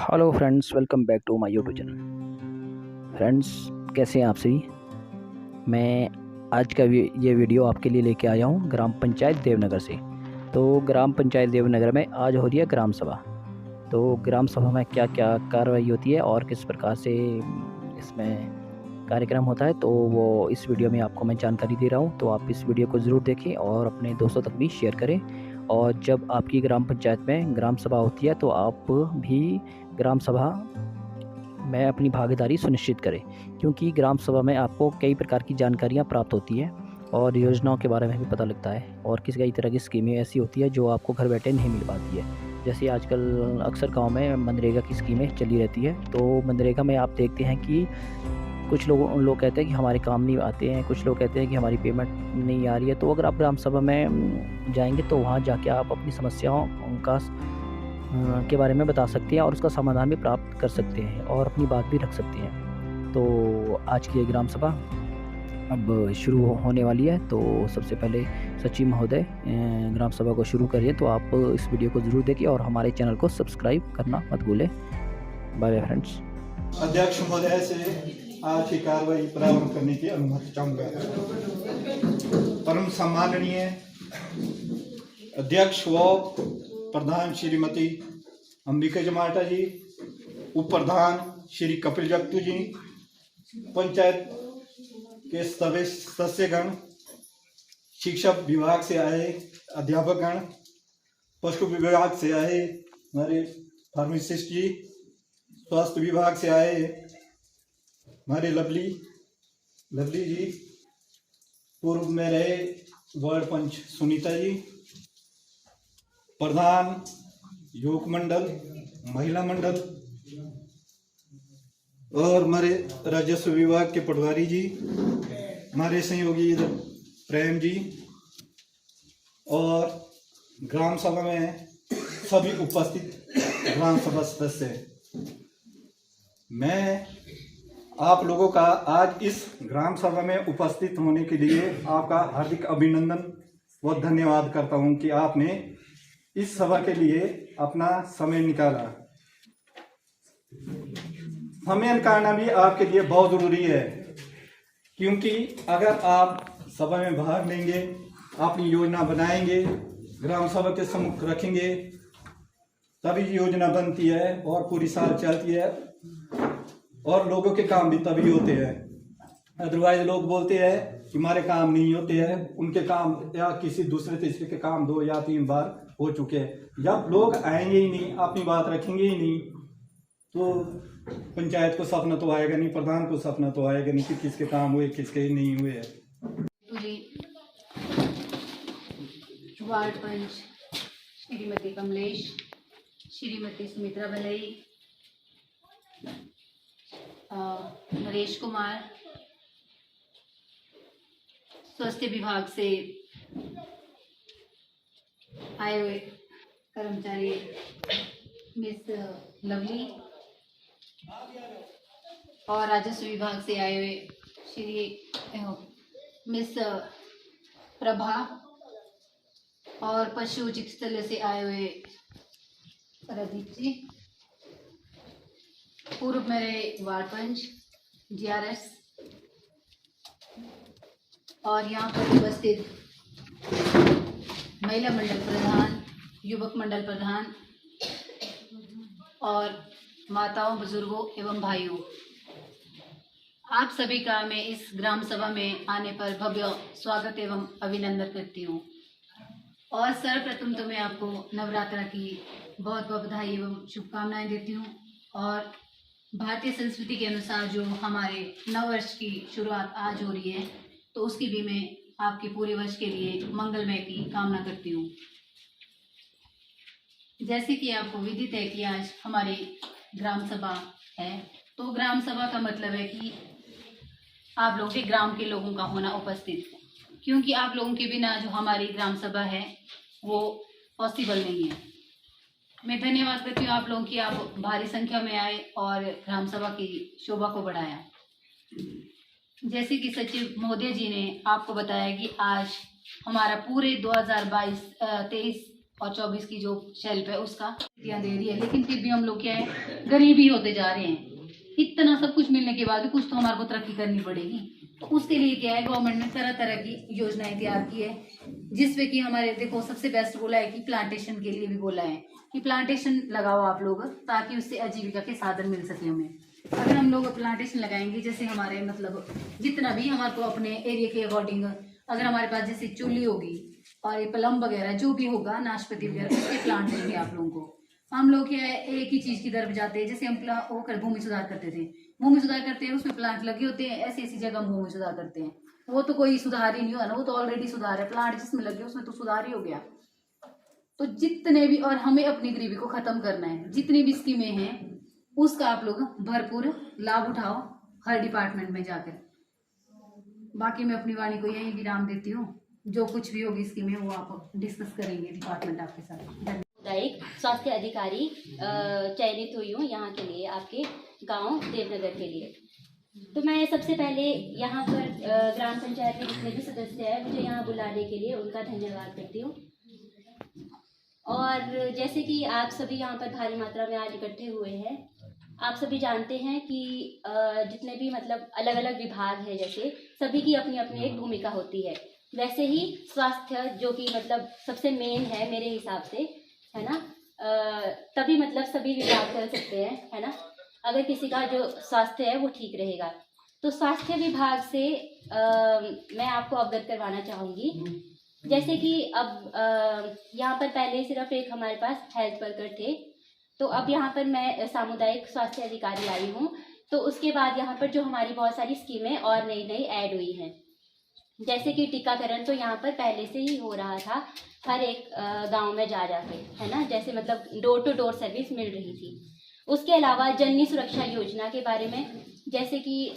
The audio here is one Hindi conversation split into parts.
Hello friends, welcome back to my YouTube channel. Friends, कैसे हैं आप सभी। मैं आज का ये वीडियो आपके लिए लेके आया हूँ ग्राम पंचायत देवनगर से। तो ग्राम पंचायत देवनगर में आज हो रही है ग्राम सभा। तो ग्राम सभा में क्या क्या कार्रवाई होती है और किस प्रकार से इसमें कार्यक्रम होता है, तो वो इस वीडियो में आपको मैं जानकारी दे रहा हूँ। तो आप इस वीडियो को ज़रूर देखें और अपने दोस्तों तक भी शेयर करें। और जब आपकी ग्राम पंचायत में ग्राम सभा होती है तो आप भी ग्राम सभा में अपनी भागीदारी सुनिश्चित करें, क्योंकि ग्राम सभा में आपको कई प्रकार की जानकारियाँ प्राप्त होती हैं और योजनाओं के बारे में भी पता लगता है। और कई तरह की स्कीमें ऐसी होती है जो आपको घर बैठे नहीं मिल पाती है। जैसे आजकल अक्सर गांव में मनरेगा की स्कीमें चली रहती है। तो मनरेगा में आप देखते हैं कि कुछ लोग कहते हैं कि हमारे काम नहीं आते हैं, कुछ लोग कहते हैं कि हमारी पेमेंट नहीं आ रही है। तो अगर आप ग्राम सभा में जाएंगे तो वहाँ जाके आप अपनी समस्याओं का के बारे में बता सकते हैं और उसका समाधान भी प्राप्त कर सकते हैं और अपनी बात भी रख सकते हैं। तो आज की ये ग्राम सभा अब शुरू होने वाली है। तो सबसे पहले सचिव महोदय ग्राम सभा को शुरू करिए। तो आप इस वीडियो को ज़रूर देखिए और हमारे चैनल को सब्सक्राइब करना मत भूलें। Bye bye friends. अध्यक्ष महोदय से आज की कार्रवाई प्रारंभ करने की अनुमति चाहूंगा। परम सम्माननीय अध्यक्ष व प्रधान श्रीमती अंबिका जमाटा जी, उप प्रधान श्री कपिल जगतू जी, पंचायत के सभी सदस्यगण, शिक्षा विभाग से आए अध्यापकगण, पशु विभाग से आए हमारे फार्मासिस्ट जी, स्वास्थ्य विभाग से आए हमारे लवली जी, पूर्व में रहे वार्ड पंच सुनीता जी, प्रधान युवक मंडल, महिला मंडल, और हमारे राजस्व विभाग के पटवारी जी, हमारे सहयोगी प्रेम जी, और ग्राम सभा में सभी उपस्थित ग्राम सभा सदस्य। मैं आप लोगों का आज इस ग्राम सभा में उपस्थित होने के लिए आपका हार्दिक अभिनंदन व धन्यवाद करता हूं कि आपने इस सभा के लिए अपना समय निकाला। समय निकालना भी आपके लिए बहुत जरूरी है, क्योंकि अगर आप सभा में भाग लेंगे, अपनी योजना बनाएंगे, ग्राम सभा के सम्मुख रखेंगे, तभी योजना बनती है और पूरी साल चलती है और लोगों के काम भी तभी होते हैं। अदरवाइज लोग बोलते हैं कि हमारे काम नहीं होते हैं, उनके काम या किसी दूसरे तीसरे के काम 2 या 3 बार हो चुके हैं। जब लोग आएंगे ही नहीं, अपनी बात रखेंगे ही नहीं, तो पंचायत को सपना तो आएगा नहीं, प्रधान को सपना तो आएगा नहीं कि किसके काम हुए किसके नहीं हुए। वार्ड पंच श्रीमती कमलेश, श्रीमती सुमित्रा भलई, नरेश कुमार, स्वास्थ्य विभाग से आए हुए कर्मचारी मिस लवली, और राजस्व विभाग से आए हुए श्री मिस प्रभा, और पशु चिकित्सालय से आए हुए प्रदीप जी, पूर्व में रहे वार्ड पंच GRS, और यहाँ पर उपस्थित महिला मंडल प्रधान, युवक मंडल प्रधान, और माताओं, बुजुर्गों एवं भाइयों, आप सभी का मैं इस ग्राम सभा में आने पर भव्य स्वागत एवं अभिनंदन करती हूँ। और सर्वप्रथम तो मैं आपको नवरात्रा की बहुत बहुत बधाई एवं शुभकामनाएं देती हूँ। और भारतीय संस्कृति के अनुसार जो हमारे नववर्ष की शुरुआत आज हो रही है, तो उसकी भी मैं आपके पूरे वर्ष के लिए मंगलमय की कामना करती हूँ। जैसे कि आपको विदित है कि आज हमारी ग्राम सभा है, तो ग्राम सभा का मतलब है कि आप लोगों के ग्राम के लोगों का होना उपस्थित, क्योंकि आप लोगों के बिना जो हमारी ग्राम सभा है वो पॉसिबल नहीं है। मैं धन्यवाद करती हूँ आप लोगों की, आप भारी संख्या में आए और ग्राम सभा की शोभा को बढ़ाया। जैसे कि सचिव महोदय जी ने आपको बताया कि आज हमारा पूरे 2022-23 और 24 की जो शेल्फ है उसका दे रही है, लेकिन फिर भी हम लोग क्या है, गरीबी होते जा रहे हैं। इतना सब कुछ मिलने के बाद भी कुछ तो हमारे को तरक्की करनी पड़ेगी। तो उसके लिए क्या है, गवर्नमेंट ने तरह तरह की योजनाएं तैयार की है, जिसमें कि हमारे देखो सबसे बेस्ट बोला है कि प्लांटेशन के लिए भी बोला है कि प्लांटेशन लगाओ आप लोग, ताकि उससे आजीविका के साधन मिल सके हमें। अगर हम लोग प्लांटेशन लगाएंगे, जैसे हमारे मतलब जितना भी हमारे को अपने एरिया के अकॉर्डिंग, अगर हमारे पास जैसे चुल्ली होगी और ये प्लम वगैरह जो भी होगा, नाशपाती वगैरह, उसके प्लांट देंगे आप लोगों को। हम लोग क्या है, एक ही चीज की तरफ जाते हैं। जैसे हम वो कर भूमि सुधार करते थे, भूमि सुधार करते हैं, उसमें प्लांट लगे होते हैं, ऐसी ऐसी जगह हम भूमि सुधार करते हैं। वो तो कोई सुधार ही नहीं हुआ ना, वो तो ऑलरेडी सुधार है। प्लांट जिसमें लगे उसमें तो सुधार ही हो गया। तो जितने भी, और हमें अपनी गरीबी को खत्म करना है, जितनी भी स्कीमें हैं उसका आप लोग भरपूर लाभ उठाओ हर डिपार्टमेंट में जाकर। बाकी मैं अपनी वाणी को यही विराम देती हूँ। जो कुछ भी होगी स्कीमें वो आप डिस्कस करेंगे डिपार्टमेंट आपके साथ। सामुदायिक स्वास्थ्य अधिकारी चयनित हुई हूँ यहाँ के लिए, आपके गांव देवनगर के लिए। तो मैं सबसे पहले यहाँ पर ग्राम पंचायत के जितने भी सदस्य हैं, मुझे यहाँ बुलाने के लिए उनका धन्यवाद करती हूँ। और जैसे कि आप सभी यहाँ पर भारी मात्रा में आज इकट्ठे हुए हैं, आप सभी जानते हैं कि जितने भी मतलब अलग अलग विभाग है, जैसे सभी की अपनी अपनी एक भूमिका होती है। वैसे ही स्वास्थ्य जो कि मतलब सबसे मेन है मेरे हिसाब से, है ना, तभी मतलब सभी विभाग कर सकते हैं, है ना। अगर किसी का जो स्वास्थ्य है वो ठीक रहेगा, तो स्वास्थ्य विभाग से मैं आपको अवगत करवाना चाहूँगी। जैसे कि अब यहाँ पर पहले सिर्फ एक हमारे पास हेल्थ वर्कर थे, तो अब यहाँ पर मैं सामुदायिक स्वास्थ्य अधिकारी आई हूँ। तो उसके बाद यहाँ पर जो हमारी बहुत सारी स्कीमें और नई नई ऐड हुई हैं, जैसे कि टीकाकरण तो यहाँ पर पहले से ही हो रहा था, हर एक गांव में जा जाके, है ना, जैसे मतलब डोर टू डोर सर्विस मिल रही थी। उसके अलावा जननी सुरक्षा योजना के बारे में, जैसे कि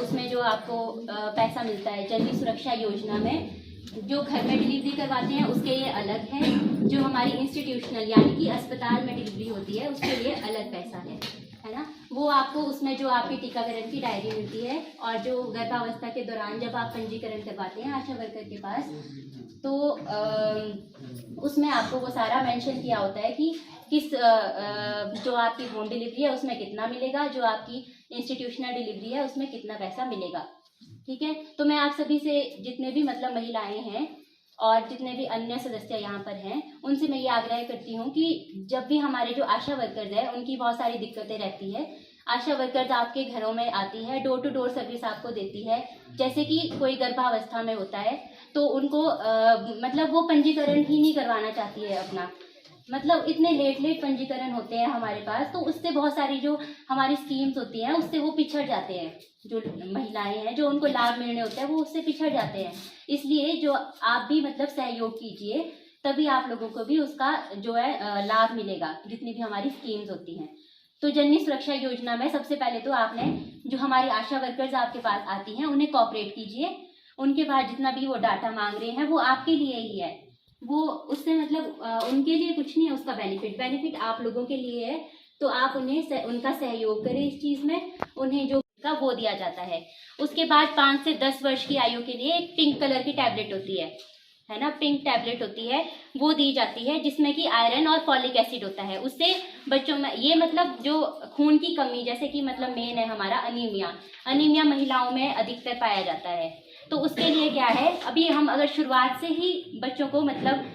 उसमें जो आपको पैसा मिलता है जननी सुरक्षा योजना में, जो घर में डिलीवरी करवाते हैं उसके लिए अलग है, जो हमारी इंस्टीट्यूशनल यानी कि अस्पताल में डिलीवरी होती है उसके लिए अलग पैसा है ना। वो आपको उसमें जो आपकी टीकाकरण की डायरी मिलती है, और जो गर्भावस्था के दौरान जब आप पंजीकरण करवाते हैं आशा वर्कर के पास, तो उसमें आपको वो सारा मेंशन किया होता है कि किस जो आपकी होम डिलीवरी है उसमें कितना मिलेगा, जो आपकी इंस्टीट्यूशनल डिलीवरी है उसमें कितना पैसा मिलेगा। ठीक है, तो मैं आप सभी से, जितने भी मतलब महिलाएं हैं और जितने भी अन्य सदस्य यहाँ पर हैं, उनसे मैं ये आग्रह करती हूँ कि जब भी हमारे जो आशा वर्कर्स हैं उनकी बहुत सारी दिक्कतें रहती है। आशा वर्कर्स आपके घरों में आती है, डोर टू डोर सर्विस आपको देती है। जैसे कि कोई गर्भावस्था में होता है तो उनको मतलब वो पंजीकरण ही नहीं करवाना चाहती है अपना, मतलब इतने लेट पंजीकरण होते हैं हमारे पास, तो उससे बहुत सारी जो हमारी स्कीम्स होती हैं उससे वो पिछड़ जाते हैं। जो महिलाएं हैं जो उनको लाभ मिलने होते हैं वो उससे पिछड़ जाते हैं। इसलिए जो आप भी मतलब सहयोग कीजिए, तभी आप लोगों को भी उसका जो है लाभ मिलेगा, जितनी भी हमारी स्कीम्स होती हैं। तो जननी सुरक्षा योजना में सबसे पहले तो आपने जो हमारी आशा वर्कर्स आपके पास आती हैं उन्हें कोऑपरेट कीजिए। उनके पास जितना भी वो डाटा मांग रहे हैं वो आपके लिए ही है, वो उससे मतलब उनके लिए कुछ नहीं है, उसका बेनिफिट आप लोगों के लिए है। तो आप उन्हें उनका सहयोग करें इस चीज़ में, उन्हें जो का वो दिया जाता है। उसके बाद 5 से 10 वर्ष की आयु के लिए एक पिंक कलर की टैबलेट होती है ना, पिंक टैबलेट होती है, वो दी जाती है, जिसमें कि आयरन और फॉलिक एसिड होता है। उससे बच्चों में ये मतलब जो खून की कमी, जैसे कि मतलब मेन है हमारा अनीमिया महिलाओं में अधिकतर पाया जाता है। तो उसके लिए क्या है, अभी हम अगर शुरुआत से ही बच्चों को मतलब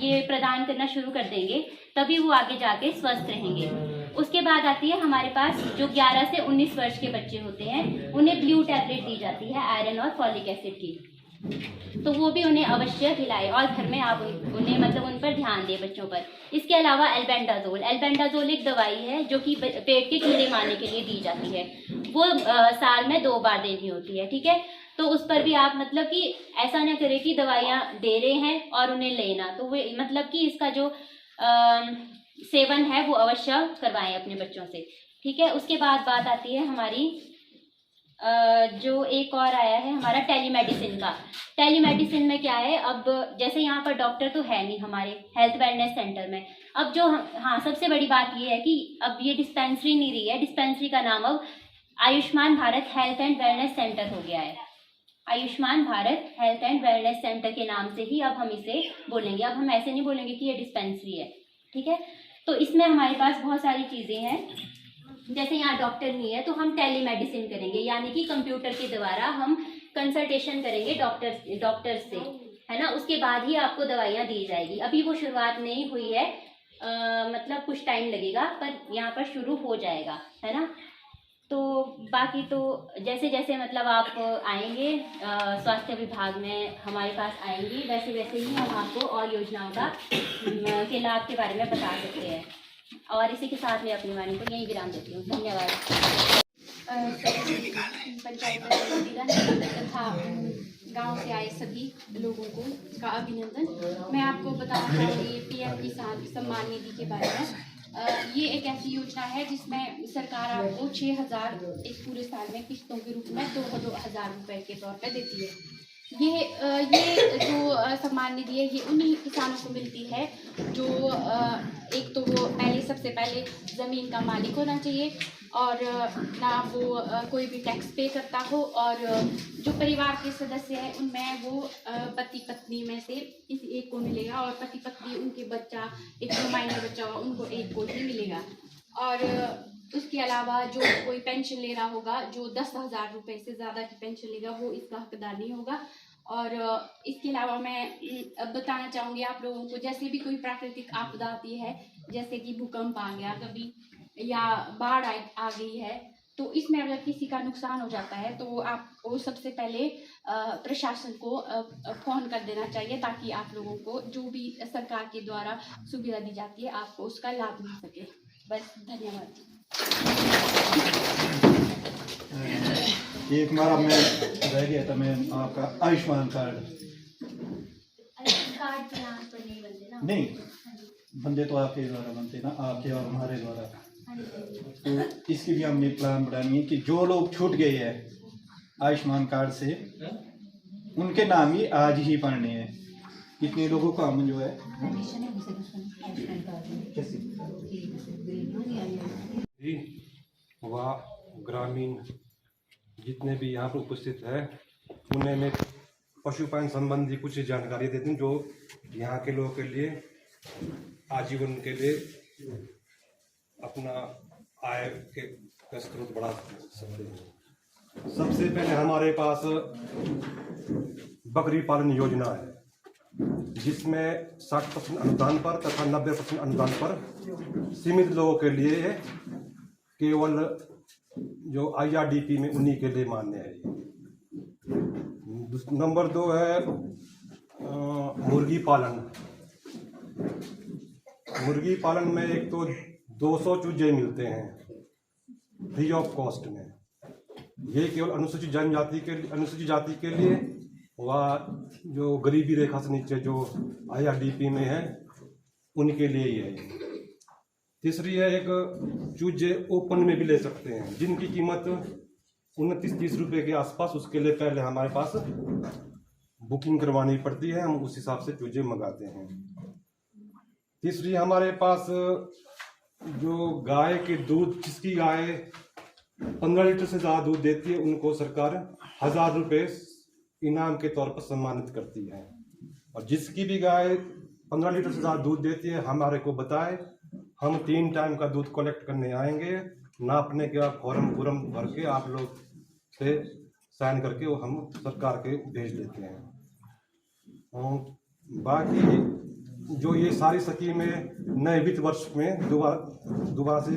ये प्रदान करना शुरू कर देंगे, तभी वो आगे जाके स्वस्थ रहेंगे। उसके बाद आती है हमारे पास जो 11 से 19 वर्ष के बच्चे होते हैं, उन्हें ब्लू टैबलेट दी जाती है आयरन और फॉलिक एसिड की। तो वो भी उन्हें अवश्य खिलाएं, और घर में आप उन्हें मतलब उन पर ध्यान दें बच्चों पर। इसके अलावा एल्बेंडाजोल एक दवाई है जो कि पेट के कीड़े मारने के लिए दी जाती है। वो साल में 2 बार देनी होती है। ठीक है, तो उस पर भी आप मतलब कि ऐसा ना करें कि दवाइयाँ दे रहे हैं और उन्हें लेना, तो वो मतलब कि इसका जो सेवन है वो अवश्य करवाएं अपने बच्चों से। ठीक है, उसके बाद बात आती है हमारी जो एक और आया है हमारा टेलीमेडिसिन का। टेलीमेडिसिन में क्या है, अब जैसे यहाँ पर डॉक्टर तो है नहीं हमारे हेल्थ वेलनेस सेंटर में, अब जो हाँ सबसे बड़ी बात ये है कि अब ये डिस्पेंसरी नहीं रही है, डिस्पेंसरी का नाम अब Ayushman Bharat health and wellness centre हो गया है। Ayushman Bharat health and wellness centre के नाम से ही अब हम इसे बोलेंगे। अब हम ऐसे नहीं बोलेंगे कि ये डिस्पेंसरी है, ठीक है। तो इसमें हमारे पास बहुत सारी चीज़ें हैं, जैसे यहाँ डॉक्टर नहीं है तो हम टेलीमेडिसिन करेंगे, यानी कि कंप्यूटर के द्वारा हम कंसल्टेशन करेंगे डॉक्टर से, है ना। उसके बाद ही आपको दवाइयाँ दी जाएगी। अभी वो शुरुआत नहीं हुई है, मतलब कुछ टाइम लगेगा, पर यहाँ पर शुरू हो जाएगा, है ना। तो बाकी तो जैसे जैसे मतलब आप आएंगे स्वास्थ्य विभाग में हमारे पास आएंगी, वैसे वैसे ही हम आपको और योजनाओं का के लाभ के बारे में बता सकते हैं। और इसी के साथ मैं अपनी वाणी को यहीं विराम देती हूँ। धन्यवाद। पंचायत तथा गांव से आए सभी लोगों को का अभिनंदन। मैं आपको बताना चाहूँगी PM किसान सम्मान निधि के बारे में। ये एक ऐसी योजना है जिसमें सरकार आपको 6,000 एक पूरे साल में किस्तों के रूप में 2,000 रुपए के तौर पर देती है। ये जो सम्मान निधि है ये उन्हीं किसानों को मिलती है जो एक तो वो सबसे पहले ज़मीन का मालिक होना चाहिए और ना वो कोई भी टैक्स पे करता हो, और जो परिवार के सदस्य हैं उनमें वो पति पत्नी में से किसी एक को मिलेगा, और पति पत्नी उनके बच्चा एक जो माइनर बच्चा होगा उनको एक को ही मिलेगा। और उसके अलावा जो कोई पेंशन ले रहा होगा, जो 10,000 रुपये से ज़्यादा की पेंशन लेगा, वो इसका हकदार नहीं होगा। और इसके अलावा मैं बताना चाहूँगी आप लोगों को, जैसे भी कोई प्राकृतिक आपदा आती है, जैसे कि भूकंप आ गया कभी या बाढ़ आ गई है, तो इसमें अगर किसी का नुकसान हो जाता है तो आपको सबसे पहले प्रशासन को फ़ोन कर देना चाहिए, ताकि आप लोगों को जो भी सरकार के द्वारा सुविधा दी जाती है आपको उसका लाभ मिल सके। बस, धन्यवाद। एक बार मैं रह गया था, मैं आपका आयुष्मान कार्ड तो यहाँ पर नहीं बनते ना? नहीं बंदे तो आपके द्वारा बनते ना, आपके और हमारे द्वारा। तो इसकी भी हमने प्लान बनानी है कि जो लोग छूट गए हैं आयुष्मान कार्ड से उनके नाम ही आज ही पढ़ने हैं। कितने लोगों का हम जो है वह ग्रामीण जितने भी यहाँ पर उपस्थित है उन्हें मैं पशुपालन संबंधी कुछ जानकारी देती हूँ, जो यहाँ के लोगों के लिए आजीवन के लिए अपना आय के स्रोत बढ़ा सकते हैं। सबसे पहले हमारे पास बकरी पालन योजना है, जिसमें 60% अनुदान पर तथा 90% अनुदान पर सीमित लोगों के लिए है, केवल जो IRDP में उन्हीं के लिए मान्य है। नंबर 2 है मुर्गी पालन। मुर्गी पालन में एक तो 200 चूजे मिलते हैं फ्री ऑफ कॉस्ट में। ये केवल अनुसूचित जाति के लिए वह जो गरीबी रेखा से नीचे जो IRDP में है उनके लिए ही है। तीसरी है एक चूजे ओपन में भी ले सकते हैं, जिनकी कीमत 29-30 रुपये के आसपास। उसके लिए पहले हमारे पास बुकिंग करवानी पड़ती है, हम उस हिसाब से चूजे मंगाते हैं। तीसरी हमारे पास जो गाय के दूध, जिसकी गाय 15 लीटर से ज़्यादा दूध देती है, उनको सरकार 1,000 रुपये इनाम के तौर पर सम्मानित करती है। और जिसकी भी गाय 15 लीटर से ज़्यादा दूध देती है हमारे को बताए, हम 3 टाइम का दूध कलेक्ट करने आएंगे। नापने के बाद फॉर्म भर के आप लोग से साइन करके वो हम सरकार के भेज देते हैं। और बाकी जो ये सारी स्कीमें नए वित्त वर्ष में दोबारा से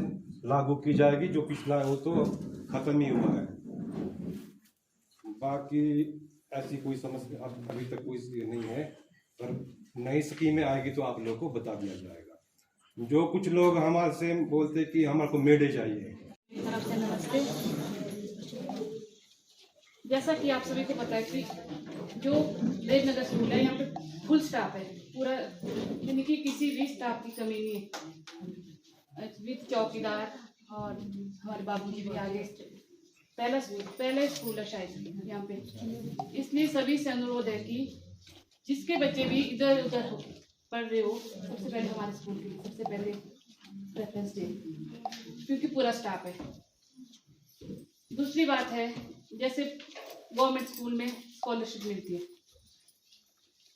लागू की जाएगी, जो पिछला वो तो खत्म ही हुआ है। बाकी ऐसी कोई समस्या अभी तक कोई नहीं है, पर नई स्कीमें आएगी तो आप लोगों को बता दिया जाएगा। जो कुछ लोग हमारे से बोलते कि हमारे को मेडे चाहिए। तरफ से नमस्ते। जैसा कि आप सभी को पता है कि जो देवनगर स्कूल है यहाँ पे फुल स्टाफ है, पूरा, यानी कि किसी भी स्टाफ की कमी नहीं है। विद चौकीदार और हमारे बाबूजी भी आगे पहले स्कूल है शायद यहाँ पे, इसलिए सभी से अनुरोध है कि जिसके बच्चे भी इधर उधर पढ़ रहे हो, सबसे पहले हमारे स्कूल की सबसे पहले प्रेफरेंस दे, क्योंकि पूरा स्टाफ है। दूसरी बात है, जैसे गवर्नमेंट स्कूल में स्कॉलरशिप मिलती है।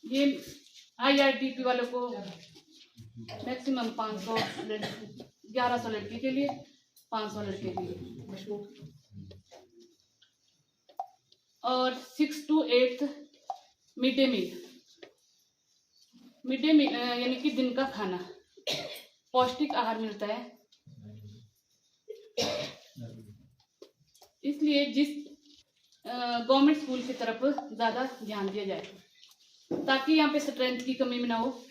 ये IRDP वालों को मैक्सिमम 500, 1100 लड़की के लिए, 500 लड़के के लिए। और 6 to 8 मिड डे मील, यानी कि दिन का खाना, पौष्टिक आहार मिलता है। इसलिए जिस गवर्नमेंट स्कूल की तरफ ज़्यादा ध्यान दिया जाए, ताकि यहाँ पे स्ट्रेंथ की कमी में ना हो।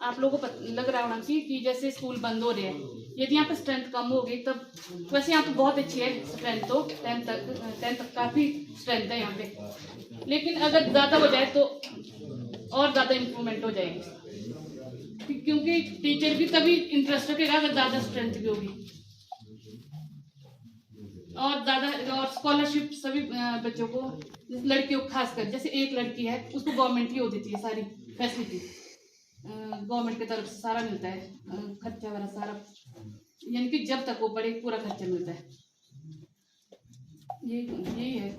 आप लोगों को लग रहा होना कि जैसे स्कूल बंद हो रहे हैं, यदि यहाँ पे स्ट्रेंथ कम होगी तब, वैसे यहाँ पे बहुत अच्छी है स्ट्रेंथ, तो 10 तक काफ़ी स्ट्रेंथ है यहाँ पे, लेकिन अगर ज़्यादा हो जाए तो और ज़्यादा इम्प्रूवमेंट हो जाएगी, क्योंकि टीचर भी तभी इंटरेस्ट रखेगा अगर ज़्यादा स्ट्रेंथ भी होगी। और स्कॉलरशिप सभी बच्चों को, लड़कियों को खासकर, जैसे एक लड़की है उसको गवर्नमेंट की हो देती है, सारी फैसिलिटी गवर्नमेंट की तरफ से सारा मिलता है, खर्चा वगैरह सारा, यानी कि जब तक वो पढ़े पूरा खर्चा मिलता है। यही है।